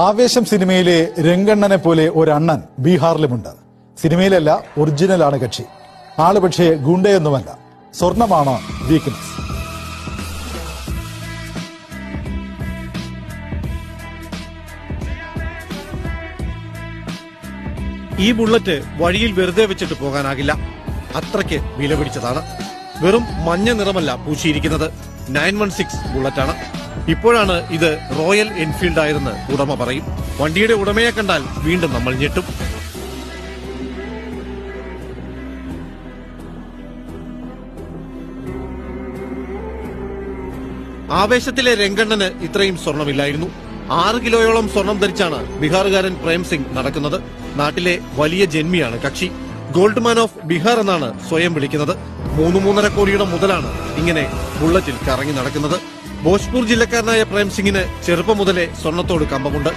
ആവേശം സിനിമയിലെ രംഗണ്ണനെ പോലെ ഒരണ്ണൻ ബീഹാറിലുമുണ്ട്. സിനിമയിലല്ല, ഒറിജിനലാണ് കക്ഷി. ആള് പക്ഷേ ഗുണ്ടയൊന്നുമല്ല, സ്വർണമാണ് വീക്ക്നെസ്. ഈ ബുള്ളറ്റ് വഴിയിൽ വെറുതെ വെച്ചിട്ട് പോകാനാകില്ല. അത്രയ്ക്ക് വില പിടിച്ചതാണ്. വെറും മഞ്ഞ നിറമല്ല പൂശിയിരിക്കുന്നത്, 916 ബുള്ളറ്റാണ്. ഇപ്പോഴാണ് ഇത് റോയൽ എൻഫീൽഡ് ആയതെന്ന് ഉടമ പറയും. വണ്ടിയുടെ ഉടമയെ കണ്ടാൽ വീണ്ടും നമ്മൾ ഞെട്ടും. ആവേശത്തിലെ രംഗണ്ണന് ഇത്രയും സ്വർണമില്ലായിരുന്നു. 6 കിലോയോളം സ്വർണം ധരിച്ചാണ് ബീഹാറുകാരൻ പ്രേം സിംഗ് നടക്കുന്നത്. നാട്ടിലെ വലിയ ജന്മിയാണ് കക്ഷി. ഗോൾഡ് മാൻ ഓഫ് ബീഹാർ എന്നാണ് സ്വയം വിളിക്കുന്നത്. 3-3.5 കോടിയുടെ മുതലാണ് ഇങ്ങനെ ബുള്ളറ്റിൽ കറങ്ങി നടക്കുന്നത്. ഭോജ്പൂർ ജില്ലക്കാരനായ പ്രേം സിംഗിന് ചെറുപ്പം മുതലേ സ്വർണത്തോട് കമ്പമുണ്ട്.